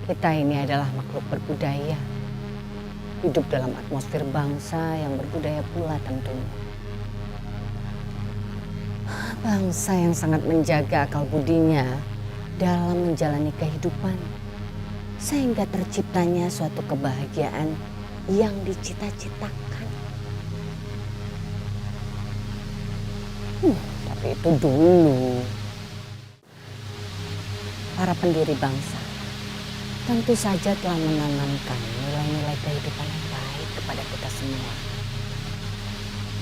Kita ini adalah makhluk berbudaya. Hidup dalam atmosfer bangsa yang berbudaya pula tentunya. Bangsa yang sangat menjaga akal budinya dalam menjalani kehidupan. Sehingga terciptanya suatu kebahagiaan yang dicita-citakan. Tapi itu dulu. Para pendiri bangsa tentu saja telah menanamkan nilai-nilai kehidupan yang baik kepada kita semua.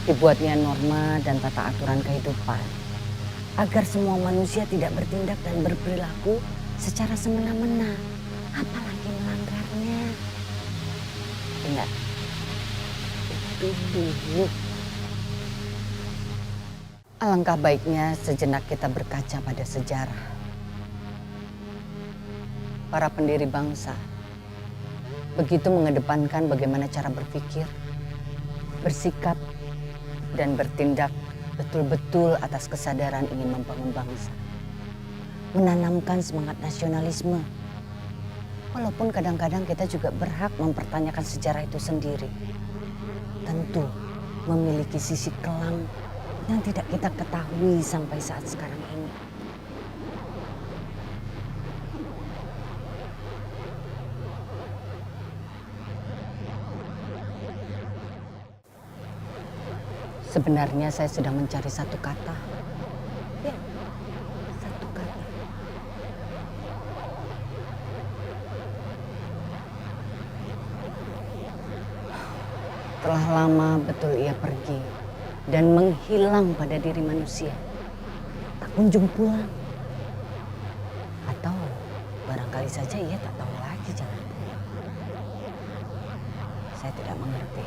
Dibuatnya norma dan tata aturan kehidupan agar semua manusia tidak bertindak dan berperilaku secara semena-mena, apalagi melanggarnya. Ingat, itu dulu. Alangkah baiknya sejenak kita berkaca pada sejarah. Para pendiri bangsa begitu mengedepankan bagaimana cara berpikir, bersikap, dan bertindak betul-betul atas kesadaran ingin membangun bangsa. Menanamkan semangat nasionalisme. Walaupun kadang-kadang kita juga berhak mempertanyakan sejarah itu sendiri. Tentu memiliki sisi kelam yang tidak kita ketahui sampai saat sekarang ini. Sebenarnya saya sedang mencari satu kata. Ya, satu kata. Telah lama betul ia pergi dan menghilang pada diri manusia. Tak kunjung pulang. Atau barangkali saja ia tak tahu lagi jalan pulang. Saya tidak mengerti.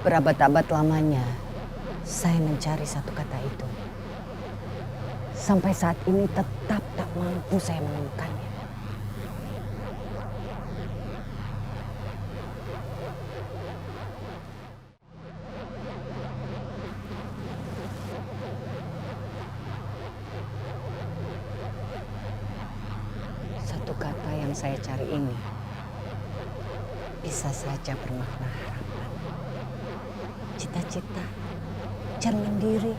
Berabad-abad lamanya saya mencari satu kata itu. Sampai saat ini tetap tak mampu saya menemukannya. Satu kata yang saya cari ini bisa saja bermakna harapan. Cita-cita, cermin diri,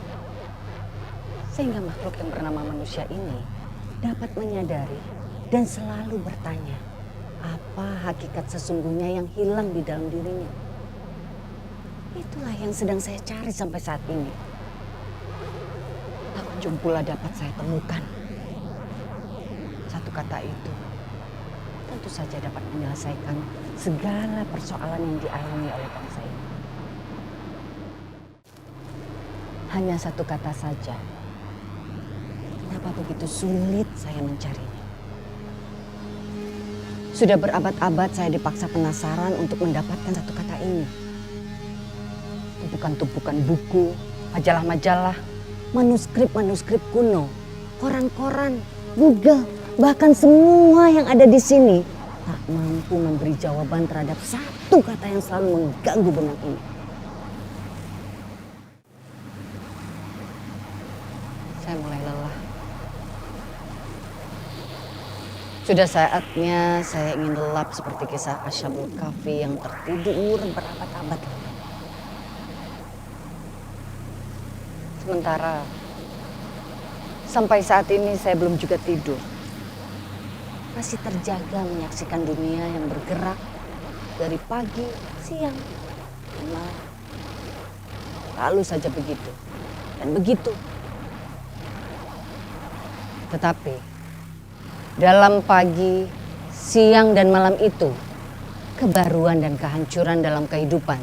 sehingga makhluk yang bernama manusia ini dapat menyadari dan selalu bertanya, apa hakikat sesungguhnya yang hilang di dalam dirinya. Itulah yang sedang saya cari sampai saat ini. Tak kunjung pula dapat saya temukan. Satu kata itu tentu saja dapat menyelesaikan segala persoalan yang dialami oleh bangsa ini. Hanya satu kata saja. Kenapa begitu sulit saya mencarinya? Sudah berabad-abad saya dipaksa penasaran untuk mendapatkan satu kata ini. Tumpukan-tumpukan buku, majalah-majalah, manuskrip-manuskrip kuno, koran-koran, Google, bahkan semua yang ada di sini tak mampu memberi jawaban terhadap satu kata yang selalu mengganggu benak ini. Saya mulai lelah. Sudah saatnya saya ingin lelap seperti kisah Ashabul Kahfi yang tertidur berabad-abad. Sementara sampai saat ini saya belum juga tidur. Masih terjaga menyaksikan dunia yang bergerak dari pagi, siang, dan malam. Lalu saja begitu dan begitu. Tetapi dalam pagi, siang, dan malam itu, kebaruan dan kehancuran dalam kehidupan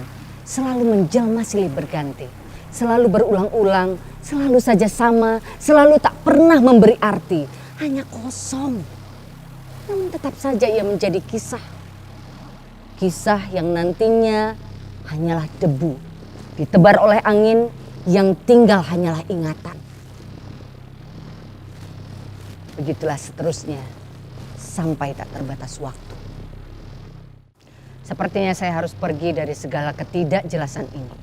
selalu menjelma silih berganti, selalu berulang-ulang, selalu saja sama, selalu tak pernah memberi arti, hanya kosong. Namun tetap saja ia menjadi kisah. Kisah yang nantinya hanyalah debu, ditebar oleh angin yang tinggal hanyalah ingatan. Begitulah seterusnya sampai tak terbatas waktu. Sepertinya saya harus pergi dari segala ketidakjelasan ini.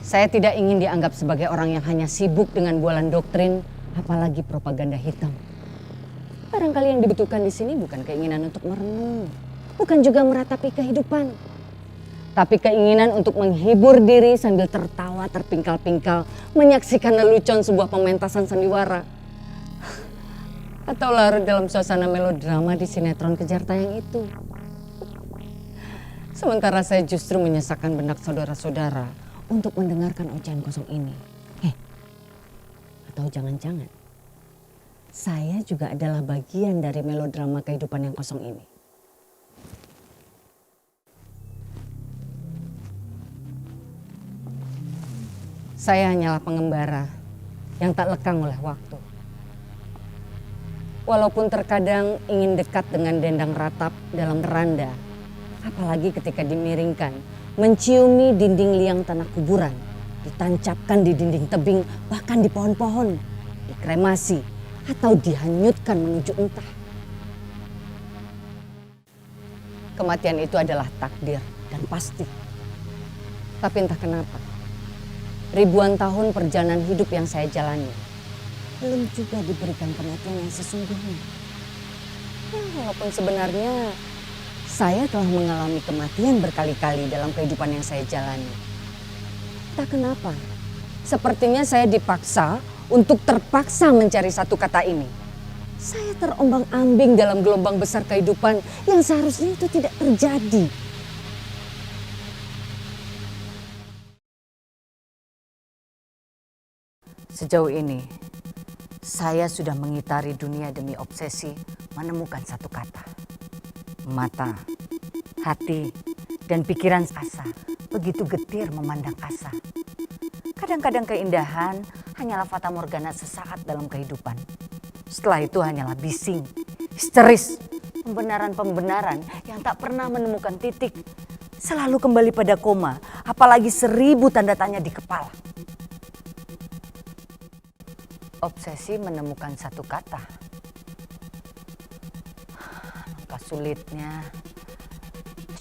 Saya tidak ingin dianggap sebagai orang yang hanya sibuk dengan bualan doktrin, apalagi propaganda hitam. Barangkali yang dibutuhkan di sini bukan keinginan untuk merenung, bukan juga meratapi kehidupan, tapi keinginan untuk menghibur diri sambil tertawa terpingkal-pingkal, menyaksikan lelucon sebuah pementasan sandiwara, atau larut dalam suasana melodrama di sinetron kejar tayang itu. Sementara saya justru menyesakkan benak saudara-saudara untuk mendengarkan ocehan kosong ini. Atau jangan-jangan saya juga adalah bagian dari melodrama kehidupan yang kosong ini. Saya hanyalah pengembara yang tak lekang oleh waktu. Walaupun terkadang ingin dekat dengan dendang ratap dalam beranda, apalagi ketika dimiringkan, menciumi dinding liang tanah kuburan, ditancapkan di dinding tebing, bahkan di pohon-pohon, dikremasi, atau dihanyutkan menuju entah. Kematian itu adalah takdir dan pasti. Tapi entah kenapa, ribuan tahun perjalanan hidup yang saya jalani belum juga diberikan kematian yang sesungguhnya. Walaupun sebenarnya saya telah mengalami kematian berkali-kali dalam kehidupan yang saya jalani. Entah kenapa, sepertinya saya dipaksa untuk terpaksa mencari satu kata ini. Saya terombang-ambing dalam gelombang besar kehidupan yang seharusnya itu tidak terjadi. Sejauh ini, saya sudah mengitari dunia demi obsesi menemukan satu kata. Mata, hati, dan pikiran asa begitu getir memandang asa. Kadang-kadang keindahan hanyalah fata morgana sesaat dalam kehidupan. Setelah itu hanyalah bising, histeris, pembenaran-pembenaran yang tak pernah menemukan titik. Selalu kembali pada koma, apalagi 1000 tanda tanya di kepala. Obsesi menemukan satu kata. Langkah sulitnya.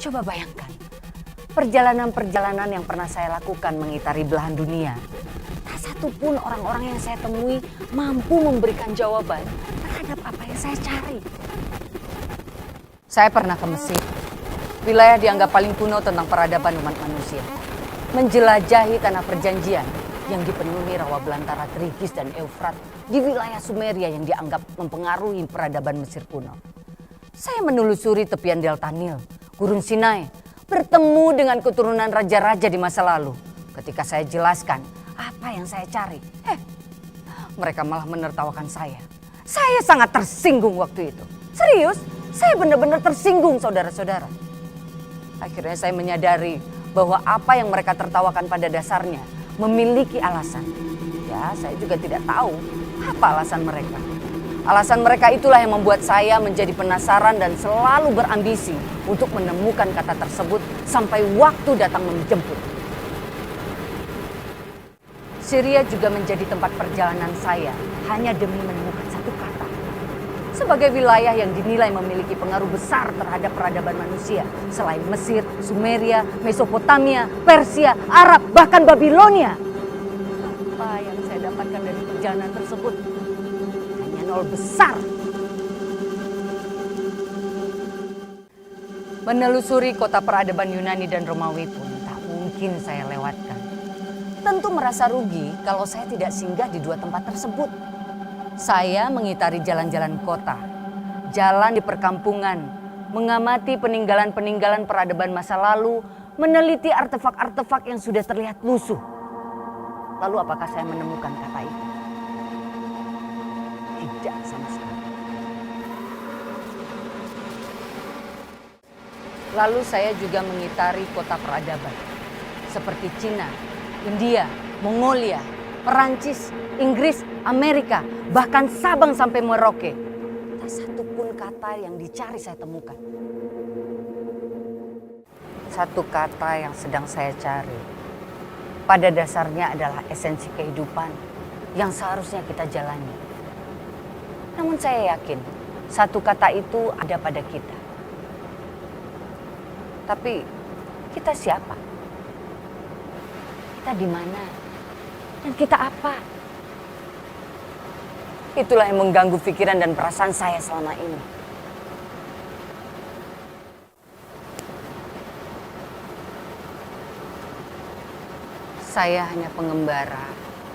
Coba bayangkan. Perjalanan-perjalanan yang pernah saya lakukan mengitari belahan dunia. Tak satu pun orang-orang yang saya temui mampu memberikan jawaban terhadap apa yang saya cari. Saya pernah ke Mesir, wilayah dianggap paling kuno tentang peradaban umat manusia. Menjelajahi tanah perjanjian yang dipenuhi rawa belantara Tigris dan Eufrat di wilayah Sumeria yang dianggap mempengaruhi peradaban Mesir kuno. Saya menelusuri tepian Delta Nil, Gurun Sinai, bertemu dengan keturunan raja-raja di masa lalu. Ketika saya jelaskan apa yang saya cari, mereka malah menertawakan saya. Saya sangat tersinggung waktu itu. Serius, saya benar-benar tersinggung saudara-saudara. Akhirnya saya menyadari bahwa apa yang mereka tertawakan pada dasarnya memiliki alasan. Ya, saya juga tidak tahu apa alasan mereka. Alasan mereka itulah yang membuat saya menjadi penasaran dan selalu berambisi untuk menemukan kata tersebut sampai waktu datang menjemput. Syria juga menjadi tempat perjalanan saya hanya demi menemukan satu kata. Sebagai wilayah yang dinilai memiliki pengaruh besar terhadap peradaban manusia selain Mesir, Sumeria, Mesopotamia, Persia, Arab, bahkan Babilonia. Apa yang saya dapatkan dari perjalanan tersebut? Hanya nol besar. Menelusuri kota peradaban Yunani dan Romawi pun tak mungkin saya lewatkan. Tentu merasa rugi kalau saya tidak singgah di dua tempat tersebut. Saya mengitari jalan-jalan kota, jalan di perkampungan, mengamati peninggalan-peninggalan peradaban masa lalu, meneliti artefak-artefak yang sudah terlihat lusuh. Lalu apakah saya menemukan kata itu? Tidak sama sekali. Lalu saya juga mengitari kota peradaban seperti Cina, India, Mongolia, Perancis, Inggris, Amerika, bahkan Sabang sampai Merauke. Tak satu pun kata yang dicari saya temukan. Satu kata yang sedang saya cari pada dasarnya adalah esensi kehidupan yang seharusnya kita jalani. Namun saya yakin satu kata itu ada pada kita. Tapi kita siapa? Kita di mana? Dan kita apa? Itulah yang mengganggu pikiran dan perasaan saya selama ini. Saya hanya pengembara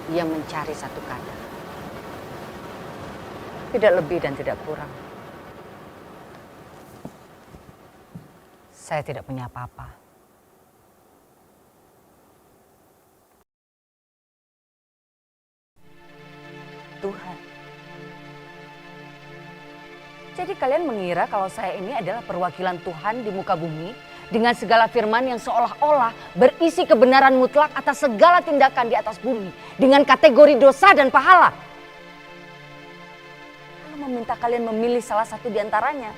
yang mencari satu kata. Tidak lebih dan tidak kurang. Saya tidak punya apa-apa. Tuhan. Jadi kalian mengira kalau saya ini adalah perwakilan Tuhan di muka bumi dengan segala firman yang seolah-olah berisi kebenaran mutlak atas segala tindakan di atas bumi dengan kategori dosa dan pahala. Lalu meminta kalian memilih salah satu di antaranya.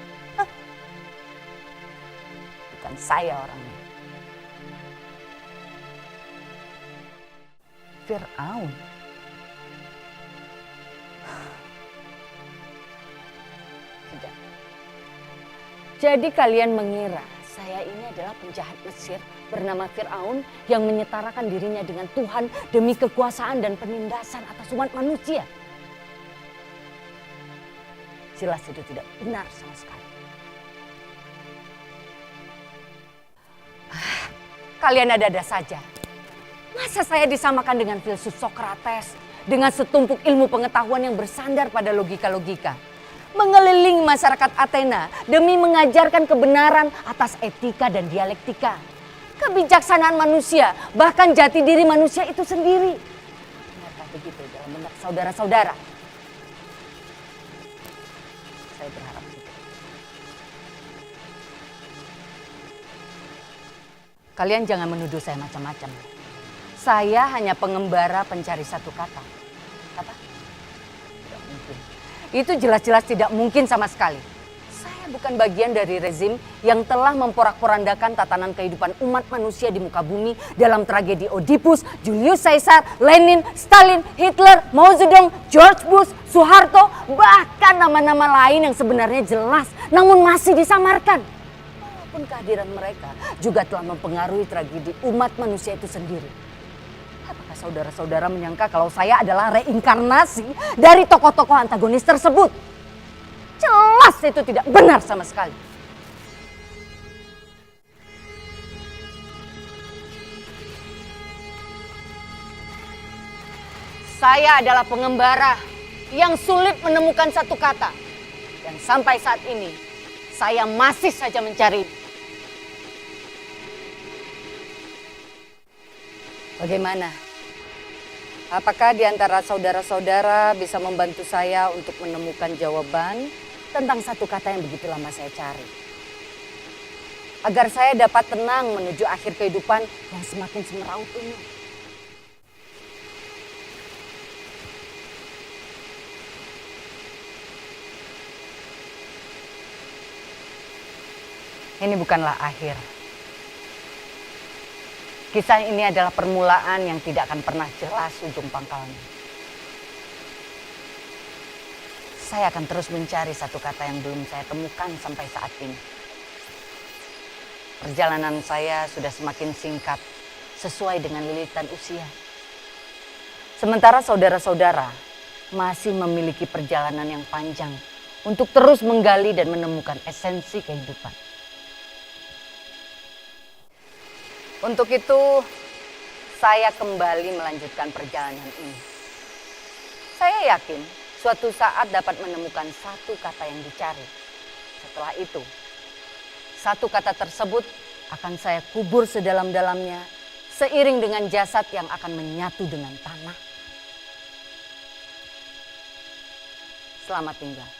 Bukan saya orangnya. Fir'aun. Tidak. Jadi kalian mengira saya ini adalah penjahat Mesir bernama Fir'aun yang menyetarakan dirinya dengan Tuhan demi kekuasaan dan penindasan atas umat manusia. Jelas itu tidak benar sama sekali. Kalian ada-ada saja. Masa saya disamakan dengan filsuf Sokrates, dengan setumpuk ilmu pengetahuan yang bersandar pada logika-logika, mengelilingi masyarakat Athena demi mengajarkan kebenaran atas etika dan dialektika, kebijaksanaan manusia, bahkan jati diri manusia itu sendiri. Benarkah begitu dalam benak saudara-saudara? Saya berharap begitu. Kalian jangan menuduh saya macam-macam. Saya hanya pengembara pencari satu kata. Apa? Tidak mungkin. Itu jelas-jelas tidak mungkin sama sekali. Saya bukan bagian dari rezim yang telah memporak-porandakan tatanan kehidupan umat manusia di muka bumi dalam tragedi Oedipus, Julius Caesar, Lenin, Stalin, Hitler, Mao Zedong, George Bush, Soeharto, bahkan nama-nama lain yang sebenarnya jelas namun masih disamarkan. Walaupun kehadiran mereka juga telah mempengaruhi tragedi umat manusia itu sendiri. Apakah saudara-saudara menyangka kalau saya adalah reinkarnasi dari tokoh-tokoh antagonis tersebut? Jelas itu tidak benar sama sekali. Saya adalah pengembara yang sulit menemukan satu kata. Dan sampai saat ini, saya masih saja mencari. Bagaimana? Apakah di antara saudara-saudara bisa membantu saya untuk menemukan jawaban tentang satu kata yang begitu lama saya cari? Agar saya dapat tenang menuju akhir kehidupan yang semakin semeraut ini. Ini bukanlah akhir. Kisah ini adalah permulaan yang tidak akan pernah jelas ujung pangkalnya. Saya akan terus mencari satu kata yang belum saya temukan sampai saat ini. Perjalanan saya sudah semakin singkat sesuai dengan lilitan usia. Sementara saudara-saudara masih memiliki perjalanan yang panjang untuk terus menggali dan menemukan esensi kehidupan. Untuk itu, saya kembali melanjutkan perjalanan ini. Saya yakin suatu saat dapat menemukan satu kata yang dicari. Setelah itu, satu kata tersebut akan saya kubur sedalam-dalamnya seiring dengan jasad yang akan menyatu dengan tanah. Selamat tinggal.